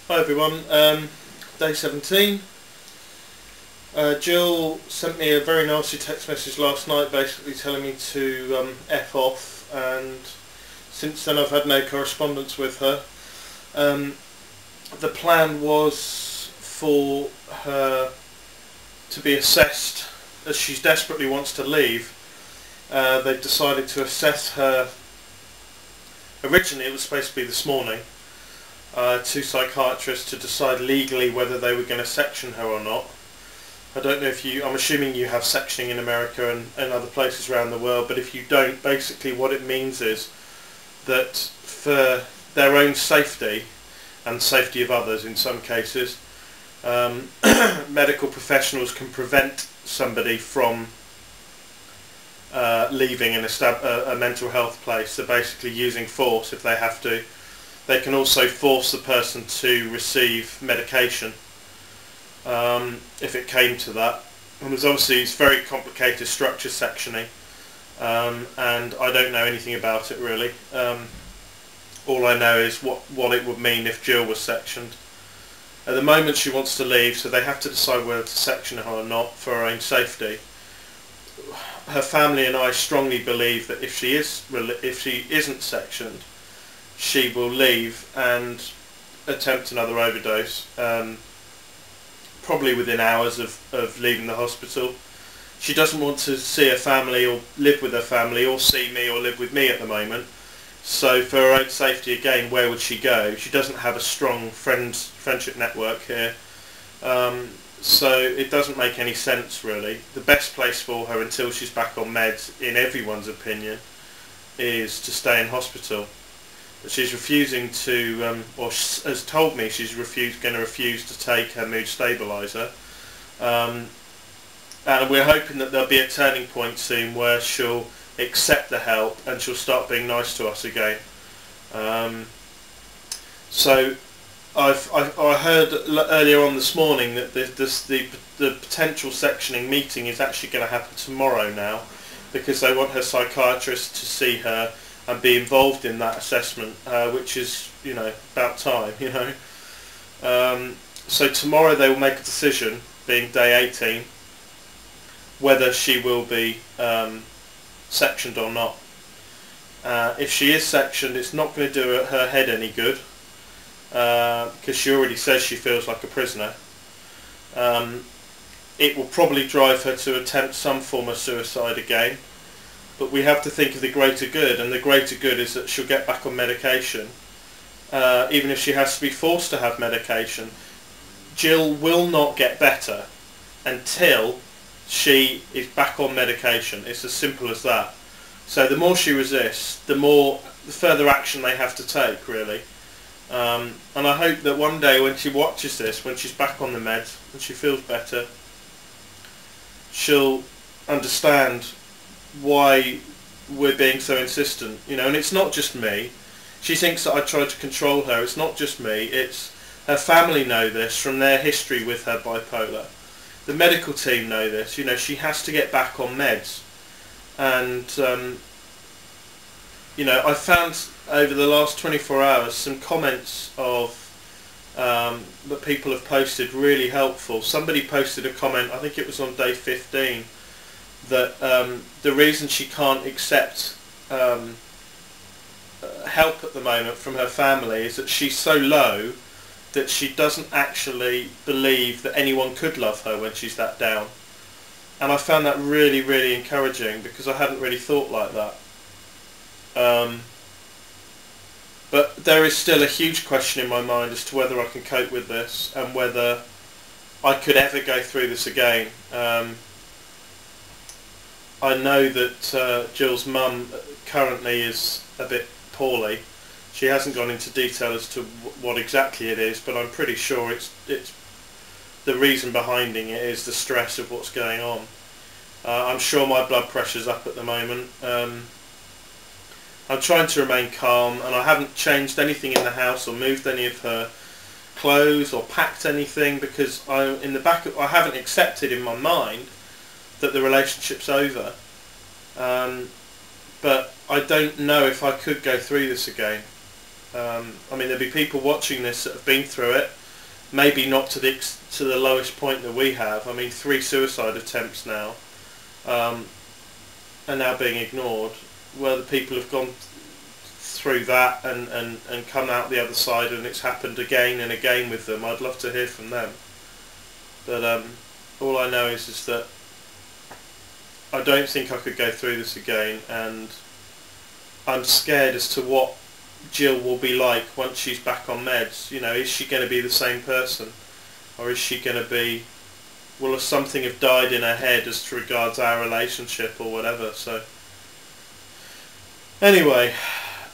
Hi everyone, day 17. Jill sent me a very nasty text message last night basically telling me to F off, and since then I've had no correspondence with her. The plan was for her to be assessed, as she desperately wants to leave. They've decided to assess her. Originally it was supposed to be this morning. Two psychiatrists to decide legally whether they were going to section her or not. I don't know if I'm assuming you have sectioning in America and other places around the world, but if you don't, basically what it means is that for their own safety and safety of others in some cases, medical professionals can prevent somebody from leaving a mental health place. So basically using force if they have to. They can also force the person to receive medication if it came to that. And there's obviously it's very complicated structure sectioning, and I don't know anything about it really. All I know is what it would mean if Jill was sectioned. At the moment she wants to leave, so they have to decide whether to section her or not for her own safety. Her family and I strongly believe that if she isn't sectioned, she will leave and attempt another overdose, probably within hours of leaving the hospital. She doesn't want to see her family or live with her family or see me or live with me at the moment. So for her own safety again, where would she go? She doesn't have a strong friendship network here. So it doesn't make any sense really. The best place for her until she's back on meds, in everyone's opinion, is to stay in hospital. She's refusing to, or has told me she's going to refuse to take her mood stabiliser, and we're hoping that there'll be a turning point soon where she'll accept the help and she'll start being nice to us again. So I heard earlier on this morning that the potential sectioning meeting is actually going to happen tomorrow now, because they want her psychiatrist to see her and be involved in that assessment, which is, about time, So tomorrow they will make a decision, being day 18, whether she will be sectioned or not. If she is sectioned, it's not going to do her head any good, because she already says she feels like a prisoner. It will probably drive her to attempt some form of suicide again. But we have to think of the greater good, and the greater good is that she'll get back on medication, even if she has to be forced to have medication. Jill will not get better until she is back on medication. It's as simple as that. So the more she resists, the further action they have to take, really. And I hope that one day when she watches this, when she's back on the meds and she feels better, she'll understand why we're being so insistent, and it's not just me. She thinks that I try to control her. It's not just me, it's her family know this from their history with her bipolar. The medical team know this. She has to get back on meds, and I found over the last 24 hours some comments of that people have posted really helpful. Somebody posted a comment, I think it was on day 15, that the reason she can't accept help at the moment from her family is that she's so low that she doesn't actually believe that anyone could love her when she's that down. And I found that really, really encouraging, because I hadn't really thought like that. But there is still a huge question in my mind as to whether I can cope with this and whether I could ever go through this again. I know that Jill's mum currently is a bit poorly. She hasn't gone into detail as to what exactly it is, but I'm pretty sure it's the reason behind it is the stress of what's going on. I'm sure my blood pressure's up at the moment. I'm trying to remain calm, and I haven't changed anything in the house or moved any of her clothes or packed anything, because I haven't accepted in my mind that the relationship's over, but I don't know if I could go through this again. I mean, there'll be people watching this that have been through it, maybe not to the lowest point that we have. I mean, 3 suicide attempts now are now being ignored, where the people have gone through that and come out the other side, and it's happened again and again with them. I'd love to hear from them. But all I know is that I don't think I could go through this again, and I'm scared as to what Jill will be like once she's back on meds. You know, is she going to be the same person, or is she going to be, will something have died in her head as to regards our relationship or whatever? So anyway,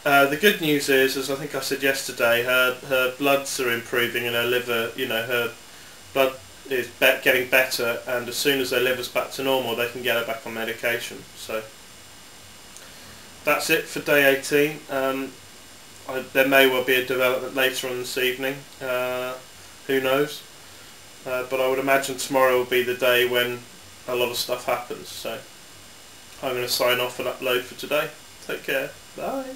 the good news is, as I think I said yesterday, her bloods are improving and her liver, you know, her blood is getting better, and as soon as her liver's back to normal, they can get her back on medication. So that's it for day 18. There may well be a development later on this evening, who knows, but I would imagine tomorrow will be the day when a lot of stuff happens. So I'm going to sign off and upload for today. Take care, bye.